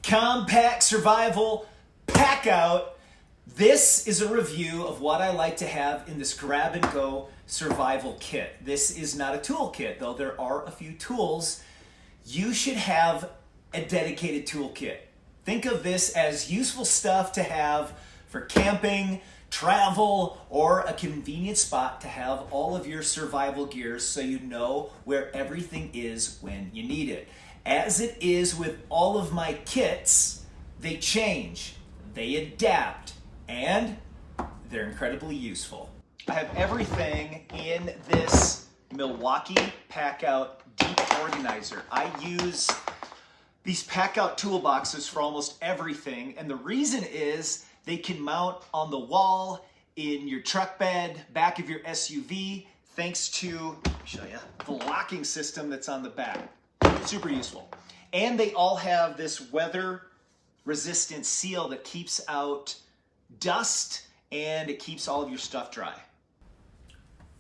Compact Survival Packout. This is a review of what I like to have in this grab and go survival kit. This is not a tool kit, though there are a few tools. You should have a dedicated tool kit. Think of this as useful stuff to have for camping, travel, or a convenient spot to have all of your survival gears so you know where everything is when you need it. As it is with all of my kits, they change, they adapt, and they're incredibly useful. I have everything in this Milwaukee Packout deep organizer. I use these Packout toolboxes for almost everything, and the reason is they can mount on the wall, in your truck bed, back of your SUV, thanks to, let me show you, the locking system that's on the back. Super useful. And they all have this weather-resistant seal that keeps out dust and it keeps all of your stuff dry.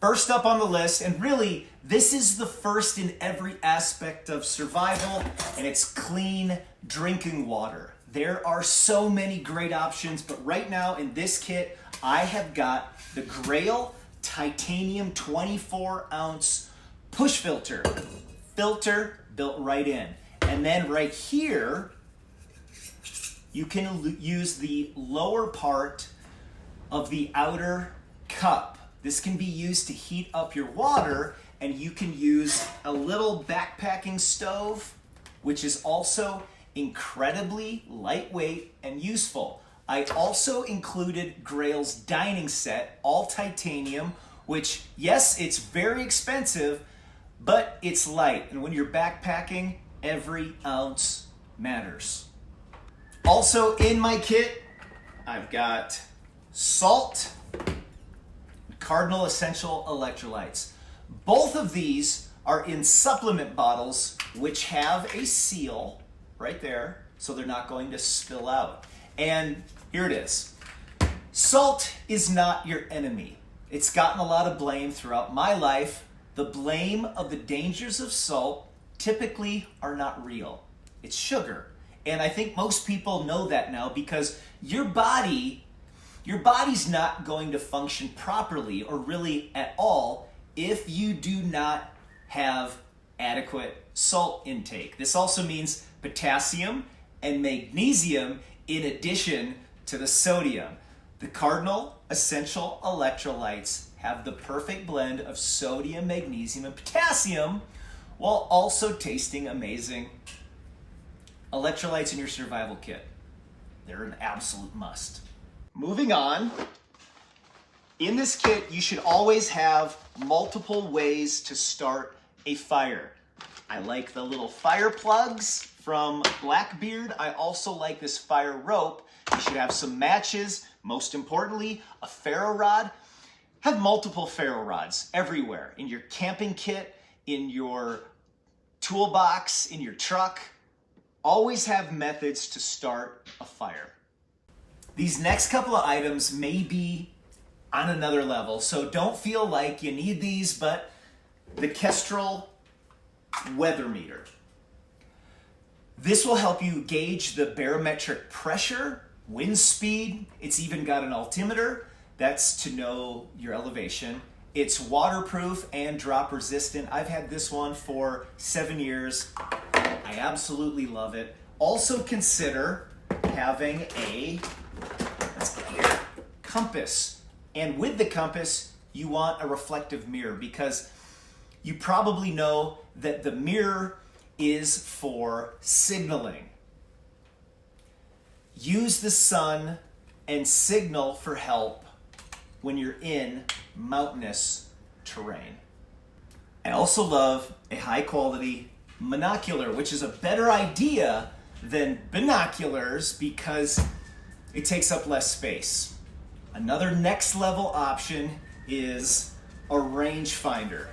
First up on the list, and really this is the first in every aspect of survival, and it's clean drinking water. There are so many great options, but right now in this kit, I have got the Grayl Titanium 24-ounce push filter. Filter built right in. And then right here, you can use the lower part of the outer cup. This can be used to heat up your water, and you can use a little backpacking stove, which is also incredibly lightweight and useful. I also included Grayl's dining set, all titanium, which, yes, it's very expensive, but it's light. And when you're backpacking, every ounce matters. Also in my kit, I've got salt, Cardinal Essential electrolytes. Both of these are in supplement bottles, which have a seal right there, so they're not going to spill out. And here it is. Salt is not your enemy. It's gotten a lot of blame throughout my life. The blame of the dangers of salt typically are not real. It's sugar. And I think most people know that now, because your body's not going to function properly or really at all if you do not have adequate salt intake. This also means potassium and magnesium in addition to the sodium. The Cardinal Essential electrolytes have the perfect blend of sodium, magnesium, and potassium while also tasting amazing. Electrolytes in your survival kit. They're an absolute must. Moving on, in this kit, you should always have multiple ways to start a fire. I like the little fire plugs from Blackbeard. I also like this fire rope. You should have some matches. Most importantly, a ferro rod. Have multiple ferro rods everywhere. In your camping kit, in your toolbox, in your truck. Always have methods to start a fire. These next couple of items may be on another level, so don't feel like you need these, but the Kestrel weather meter. This will help you gauge the barometric pressure, wind speed. It's even got an altimeter. That's to know your elevation. It's waterproof and drop resistant. I've had this one for 7 years. I absolutely love it. Also consider having a compass. And with the compass, you want a reflective mirror, because you probably know that the mirror is for signaling. Use the sun and signal for help when you're in mountainous terrain. I also love a high quality monocular, which is a better idea than binoculars because it takes up less space. Another next level option is a rangefinder.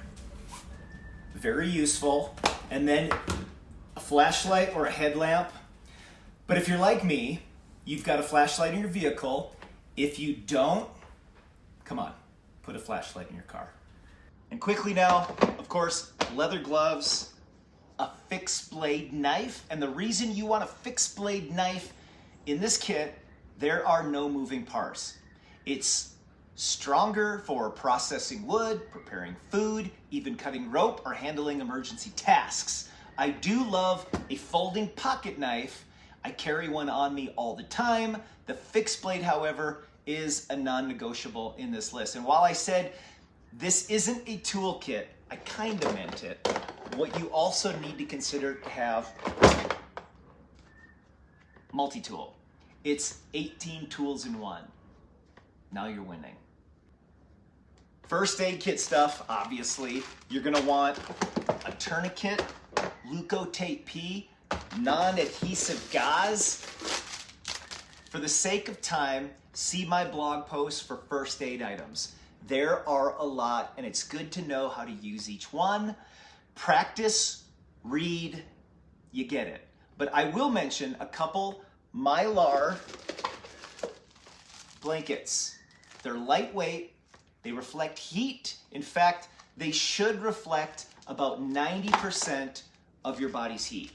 Very useful. And then a flashlight or a headlamp. But if you're like me, you've got a flashlight in your vehicle. If you don't, come on, put a flashlight in your car. And quickly now, of course, leather gloves, a fixed blade knife. And the reason you want a fixed blade knife in this kit, there are no moving parts. It's stronger for processing wood, preparing food, even cutting rope or handling emergency tasks. I do love a folding pocket knife. I carry one on me all the time. The fixed blade, however, is a non-negotiable in this list. And while I said this isn't a toolkit, I kind of meant it. What you also need to consider to have multi-tool. It's 18 tools in one. Now you're winning. First aid kit stuff, obviously. You're gonna want a tourniquet, Leukotape P, non-adhesive gauze. For the sake of time, see my blog post for first aid items. There are a lot, and it's good to know how to use each one. Practice, read, you get it. But I will mention a couple mylar blankets. They're lightweight, they reflect heat. In fact, they should reflect about 90% of your body's heat.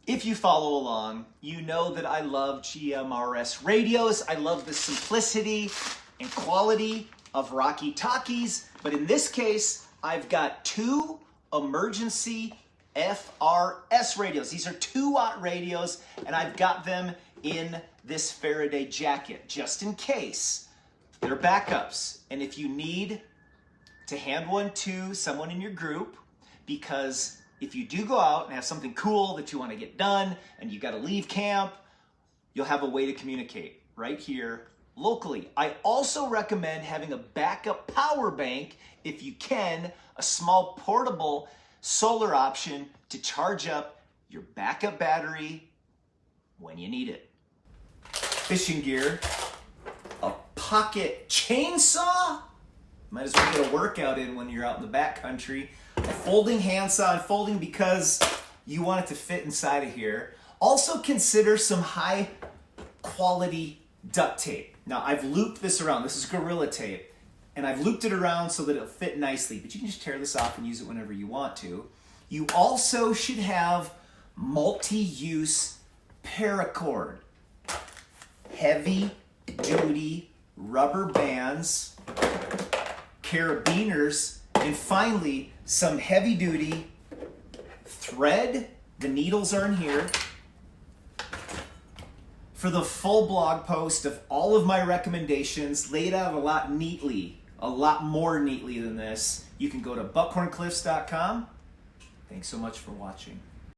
If you follow along, you know that I love GMRS radios. I love the simplicity and quality of Rocky Talkies, but in this case, I've got two emergency FRS radios. These are 2-watt radios, and I've got them in this Faraday jacket, just in case. They're backups, and if you need to hand one to someone in your group, because if you do go out and have something cool that you want to get done, and you got to leave camp, you'll have a way to communicate right here locally. I also recommend having a backup power bank, if you can, a small portable solar option to charge up your backup battery when you need it. Fishing gear, a pocket chainsaw. Might as well get a workout in when you're out in the backcountry. A folding handsaw, and folding because you want it to fit inside of here. Also consider some high quality duct tape. Now I've looped this around. This is Gorilla Tape. And I've looped it around so that it'll fit nicely, but you can just tear this off and use it whenever you want to. You also should have multi-use paracord. Heavy duty rubber bands, carabiners, and finally some heavy duty thread. The needles are in here. For the full blog post of all of my recommendations, laid out a lot more neatly than this, you can go to buckhorncliffs.com. Thanks so much for watching.